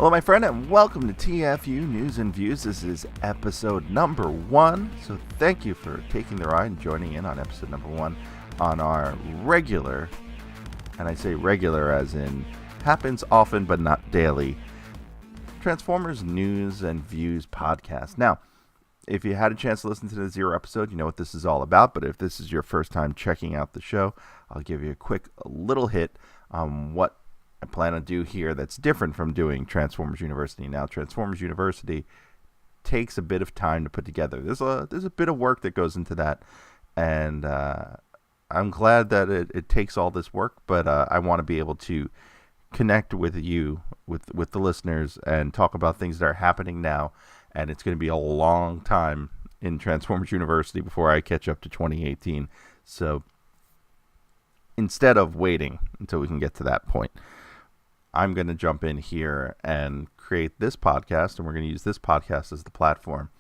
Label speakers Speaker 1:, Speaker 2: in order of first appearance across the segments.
Speaker 1: Hello, my friend, and welcome to TFU News and Views. This is episode number 1. So thank you for taking the ride and joining in on episode number 1 on our regular, and I say regular as in happens often but not daily, Transformers News and Views podcast. Now, if you had a chance to listen to the 0 episode, you know what this is all about. But if this is your first time checking out the show, I'll give you a little hit on what I plan to do here that's different from doing Transformers University. Now, Transformers University takes a bit of time to put together. There's a bit of work that goes into that, and I'm glad that it takes all this work, but I want to be able to connect with you, with the listeners, and talk about things that are happening now, and it's going to be a long time in Transformers University before I catch up to 2018, so instead of waiting until we can get to that point, I'm going to jump in here and create this podcast, and we're going to use this podcast as the platform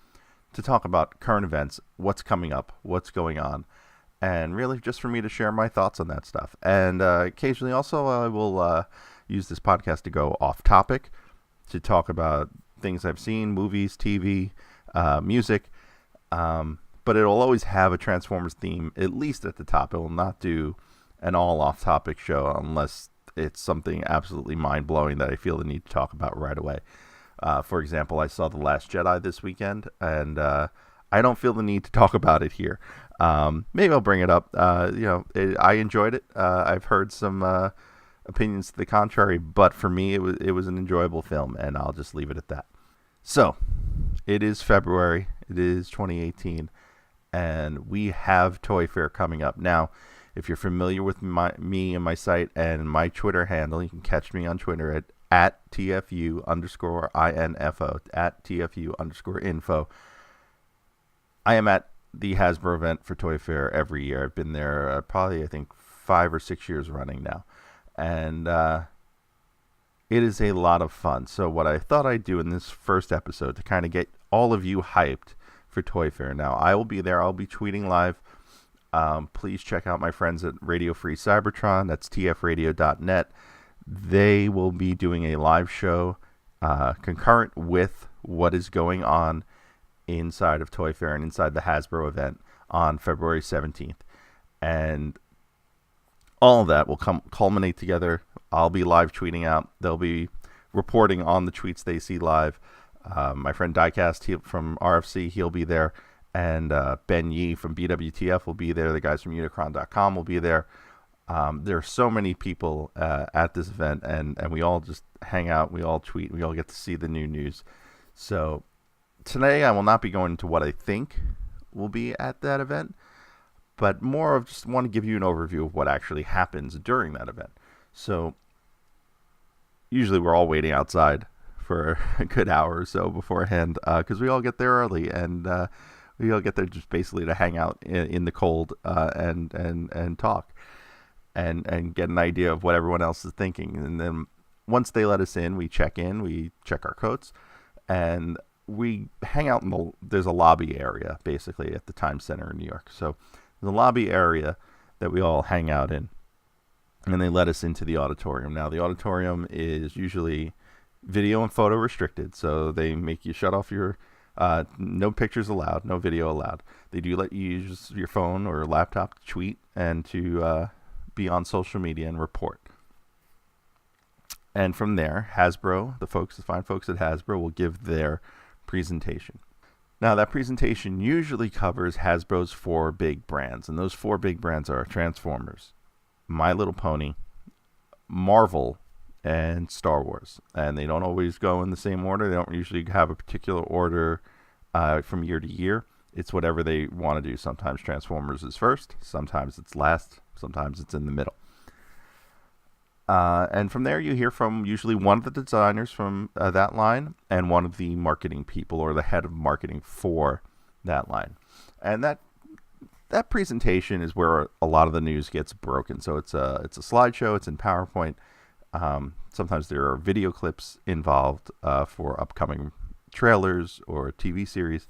Speaker 1: to talk about current events, what's coming up, what's going on, and really just for me to share my thoughts on that stuff. And occasionally also I will use this podcast to go off topic, to talk about things I've seen, movies, TV, music, but it'll always have a Transformers theme, at least at the top. It will not do an all off-topic show unless it's something absolutely mind-blowing that I feel the need to talk about right away. For example, I saw The Last Jedi this weekend, and I don't feel the need to talk about it here. Maybe I'll bring it up. I enjoyed it. I've heard some opinions to the contrary, but for me, it was an enjoyable film, and I'll just leave it at that. So, it is February. It is 2018, and we have Toy Fair coming up. Now, if you're familiar with me and my site and my Twitter handle, you can catch me on Twitter at TFU_info, at TFU_info. I am at the Hasbro event for Toy Fair every year. I've been there probably, I think, 5 or 6 years running now. And it is a lot of fun. So what I thought I'd do in this first episode to kind of get all of you hyped for Toy Fair. Now, I will be there. I'll be tweeting live. Please check out my friends at Radio Free Cybertron. That's tfradio.net. They will be doing a live show concurrent with what is going on inside of Toy Fair and inside the Hasbro event on February 17th. And all of that will culminate together. I'll be live tweeting out. They'll be reporting on the tweets they see live. My friend Diecast from RFC, he'll be there. And Ben Yee from BWTF will be there. The guys from Unicron.com will be there. There are so many people at this event, and we all just hang out. We all tweet. We all get to see the new news. So today I will not be going into what I think will be at that event, but more of just want to give you an overview of what actually happens during that event. So usually we're all waiting outside for a good hour or so beforehand because we all get there early, and we all get there just basically to hang out in the cold and talk and get an idea of what everyone else is thinking. And then once they let us in, we check our coats, and we hang out there's a lobby area basically at the Times Center in New York. So the lobby area that we all hang out in, and they let us into the auditorium. Now the auditorium is usually video and photo restricted, so they make you shut off your no pictures allowed, no video allowed. They do let you use your phone or laptop to tweet and to be on social media and report. And from there, Hasbro, the fine folks at Hasbro, will give their presentation. Now, that presentation usually covers Hasbro's 4 big brands, and those 4 big brands are Transformers, My Little Pony, Marvel, and Star Wars. And they don't always go in the same order. They don't usually have a particular order from year to year. It's whatever they want to do. Sometimes Transformers is first, sometimes it's last, sometimes it's in the middle. And from there you hear from usually one of the designers from that line and one of the marketing people or the head of marketing for that line. And that presentation is where a lot of the news gets broken. So it's a slideshow, it's in PowerPoint. Sometimes there are video clips involved for upcoming trailers or TV series.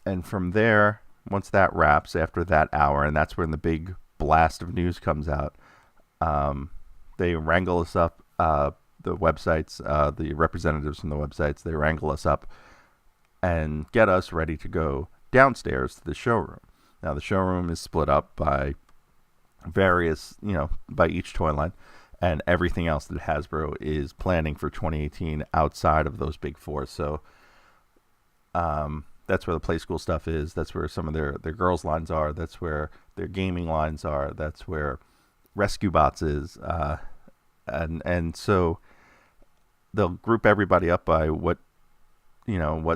Speaker 1: And from there, once that wraps, after that hour, and that's when the big blast of news comes out, they wrangle us up websites, the representatives from the websites. They wrangle us up and get us ready to go downstairs to the showroom. Now, the showroom is split up by various, by each toy line, and everything else that Hasbro is planning for 2018 outside of those big four. So that's where the Play School stuff is. That's where some of their girls lines are. That's where their gaming lines are. That's where Rescue Bots is. And so they'll group everybody up by what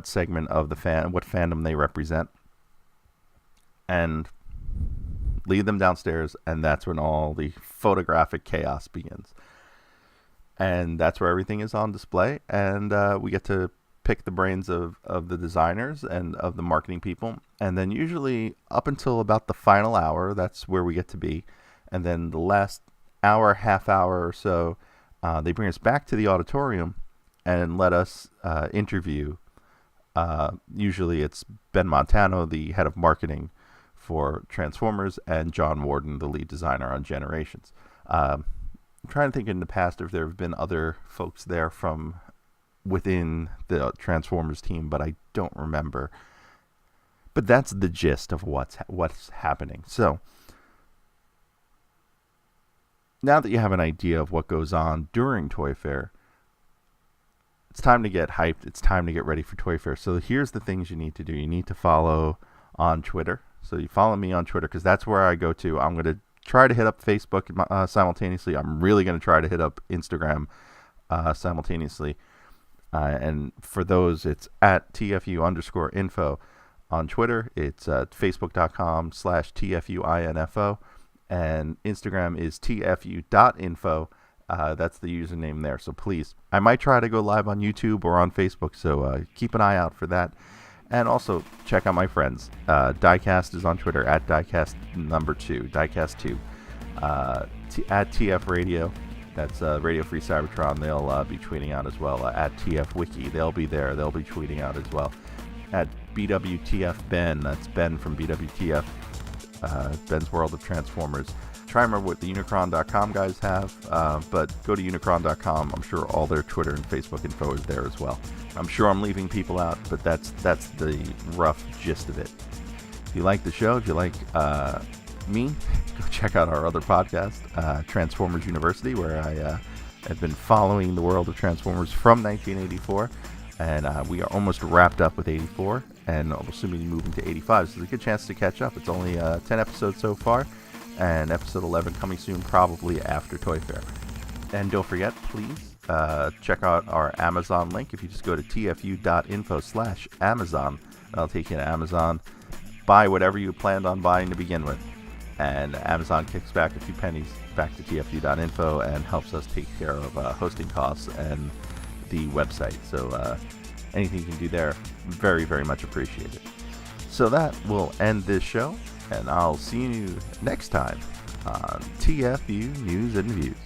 Speaker 1: segment of what fandom they represent, and lead them downstairs, and that's when all the photographic chaos begins. And that's where everything is on display, and we get to pick the brains of the designers and of the marketing people. And then usually up until about the final hour, that's where we get to be. And then the last hour, half hour or so, they bring us back to the auditorium and let us interview. Usually it's Ben Montano, the head of marketing for Transformers, and John Warden, the lead designer on Generations. I'm trying to think in the past if there have been other folks there from within the Transformers team, but I don't remember. But that's the gist of what's happening. So now that you have an idea of what goes on during Toy Fair, it's time to get hyped. It's time to get ready for Toy Fair. So here's the things you need to do. You need to follow on Twitter. So you follow me on Twitter because that's where I go to. I'm going to try to hit up Facebook simultaneously. I'm really going to try to hit up Instagram simultaneously. And for those, it's at TFU_info. On Twitter, it's facebook.com/TFU.info. And Instagram is TFU.info. That's the username there. So please, I might try to go live on YouTube or on Facebook. So keep an eye out for that. And also check out my friends. Diecast is on Twitter at Diecast2, Diecast2. At TF Radio. That's Radio Free Cybertron. They'll be tweeting out as well. At TF Wiki, they'll be there. They'll be tweeting out as well. At BWTF Ben, that's Ben from BWTF, Ben's World of Transformers. Try and remember what the Unicron.com guys have, but go to Unicron.com. I'm sure all their Twitter and Facebook info is there as well. I'm sure I'm leaving people out, but that's the rough gist of it. If you like the show, if you like me, go check out our other podcast, Transformers University, where I have been following the world of Transformers from 1984, and we are almost wrapped up with 84, and we'll soon be moving to 85, so there's a good chance to catch up. It's only 10 episodes so far, and episode 11 coming soon, probably after Toy Fair. And don't forget, please, check out our Amazon link. If you just go to tfu.info/Amazon, that'll take you to Amazon. Buy whatever you planned on buying to begin with. And Amazon kicks back a few pennies back to TFU.info and helps us take care of hosting costs and the website. So anything you can do there, very, very much appreciated. So that will end this show, and I'll see you next time on TFU News and Views.